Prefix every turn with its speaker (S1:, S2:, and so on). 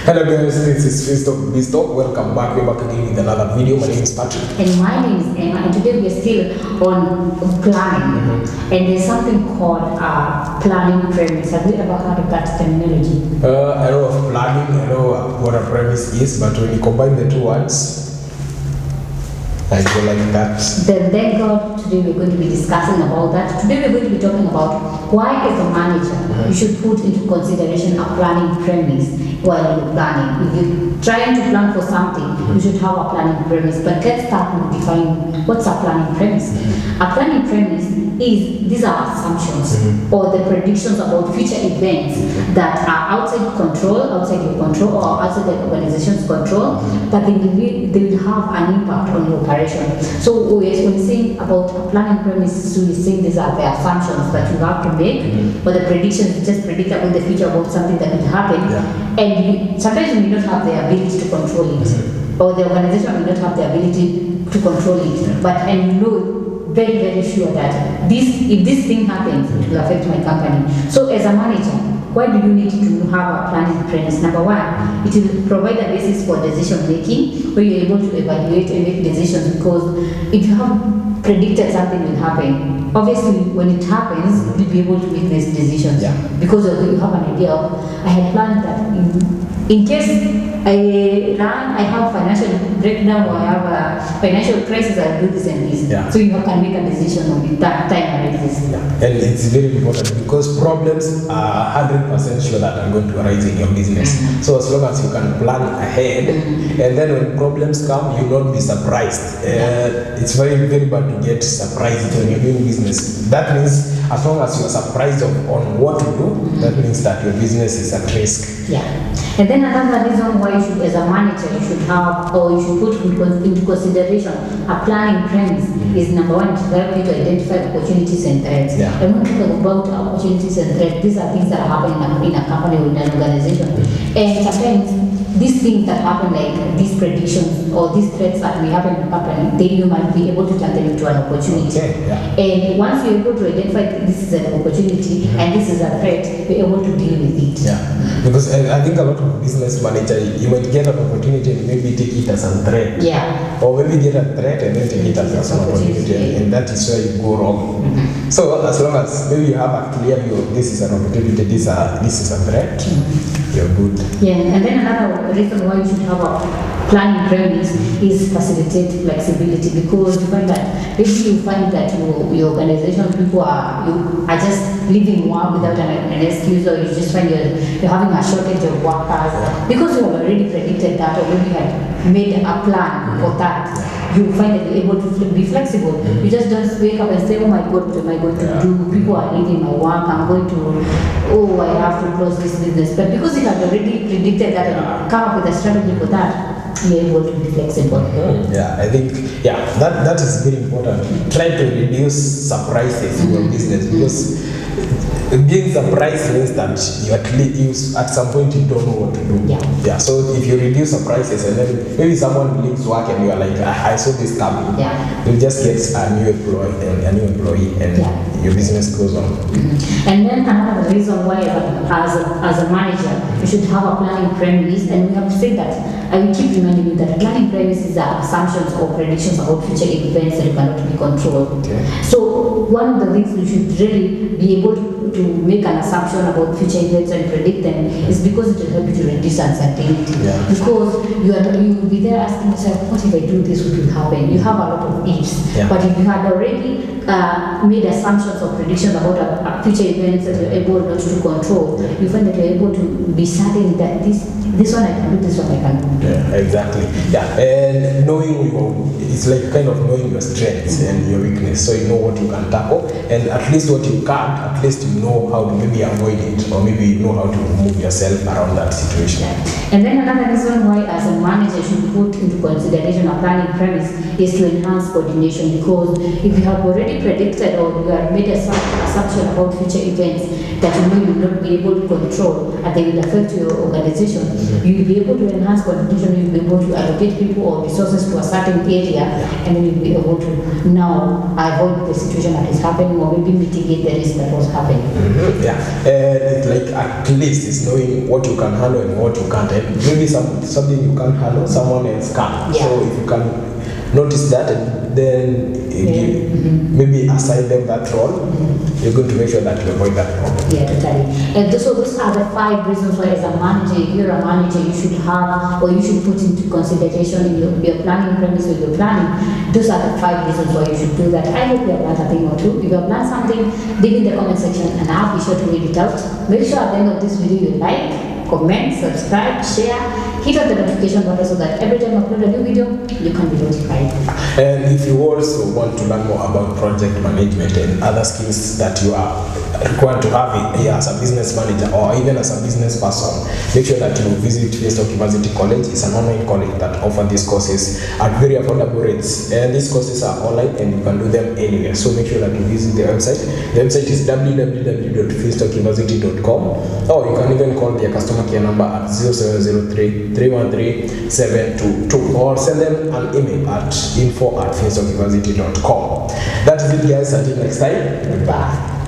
S1: Hello guys, this is FINSTOCK BIZZTAWK. Welcome back. We're back again with another video. My name is Patrick.
S2: And my name is Emma, and today we're still on planning. And there's something called planning premise. Have you ever heard of that terminology?
S1: I know of planning, I know what a premise is, but when you combine the two words, I go like that.
S2: Then God, today we're going to be discussing about that. Today we're going to be talking about why as a manager you should put into consideration a planning premise while you're planning. If you're trying to plan for something, you should have a planning premise. But let's start with defining what's a planning premise. A planning premise is, these are assumptions or the predictions about future events that are outside control, outside your control, or outside the organization's control, but they will have an impact on your operation. So when we're saying about a planning premise, so we're saying these are the assumptions that you have to make, or the predictions, you just predict about the future about something that will happen, and sometimes you may not have the ability to control it, or the organization may not have the ability to control it, but and you know very, very sure that if this thing happens, it will affect my company. So as a manager, why do you need to have a planning premise? Number one, it will provide a basis for decision making, where you're able to evaluate and make decisions, because if you have predicted something will happen, obviously when it happens, you'll be able to make these decisions. Because you have an idea of, I had planned that in case I have financial breakdown or I have a financial crisis, I'll do this and this. So you can make a decision on that time arises.
S1: And it's very important because problems are 100% sure that are going to arise in your business. So as long as you can plan ahead, and then when problems come, you'll not be surprised. It's very, very bad to get surprised when you're doing business. That means as long as you're surprised on what to do, that means that your business is at risk.
S2: And then another reason why you should, as a manager, you should have, or you should put into consideration a planning premise is number one, to help you to identify opportunities and threats. And when we talk about opportunities and threats, these are things that are happening in a company or in an organization. And sometimes these things that happen, like these predictions or these threats that may happen in a company, then you might be able to turn them into an opportunity. And once you're able to identify this is an opportunity and this is a threat, you're able to deal with it.
S1: Because I think a lot of business managers, you might get an opportunity and maybe take it as a threat. Or maybe get a threat and then take it as an opportunity. And that is where you go wrong. So as long as maybe you have a clear view of this is an opportunity, this is a threat, you're good.
S2: And then another reason why you should have a planning premise is facilitate flexibility, because you find that maybe you find that your organization people are just leaving work without an excuse, or you just find you're having a shortage of workers because you have already predicted that, or maybe had made a plan for that. You find that you're able to be flexible. You just don't wake up and say, oh my God, what am I going to do? People are leaving my work, I'm going to, I have to close this business. But because you have already predicted that and come up with a strategy for that, you're able to be flexible.
S1: I think, that is very important. Try to reduce surprises in your business, because being surprised means that you at some point you don't know what to do. So if you reduce surprises and then maybe someone leaves work and you are like, I saw this coming. You just get a new employee and your business goes on.
S2: And then another reason why as a manager you should have a planning premise, and we have said that, I will keep reminding you that planning premises are assumptions or predictions about future events that you cannot be controlled. So one of the things you should really be able to make an assumption about future events and predict them is because it will help you to reduce uncertainty. Because you will be there asking yourself, what if I do this, what will happen? You have a lot of ifs. But if you had already made assumptions or predictions about future events that you're able not to control, you find that you're able to be certain that this one I can do, this one I can do.
S1: Exactly. And it's like kind of knowing your strengths and your weakness, so you know what you can tackle, and at least what you can't, at least you know how to maybe avoid it, or maybe you know how to move yourself around that situation.
S2: And then another reason why as a manager you should put into consideration a planning premise is to enhance coordination, because if you have already predicted or you have made a assumption about future events that you know you will not be able to control and they will affect your organization, you will be able to enhance coordination, you will be able to allocate people or resources to a certain area, and then you'll be able to now avoid the situation that is happening or maybe mitigate the risk that was happening.
S1: Yeah, it's like at least it's knowing what you can handle and what you can't. And maybe something you can't handle, someone else can.
S2: Yeah.
S1: So if you can notice that, and then maybe assign them that role, you're going to make sure that you avoid that problem.
S2: Yeah, totally. And so those are the 5 reasons why, as a manager, if you're a manager, you should have or you should put into consideration in your planning premise or your planning. Those are the 5 reasons why you should do that. I hope you have learned a thing or two. If you have learned something, leave in the comment section and I'll be sure to read it out. Make sure at the end of this video you like, comment, subscribe, share, hit on the notification button so that every time I upload a new video, you can be notified.
S1: And if you also want to learn more about project management and other skills that you are required to have as a business manager or even as a business person, make sure that you visit FINSTOCK BIZZTAWK College. It's an online college that offers these courses at very affordable rates. And these courses are online and you can do them anywhere. So make sure that you visit the website. The website is www.finstockuniversity.com, or you can even call their customer care number at 0703-313-722, or send them an email at info@finstockuniversity.com. That is it, guys. Until next time, goodbye.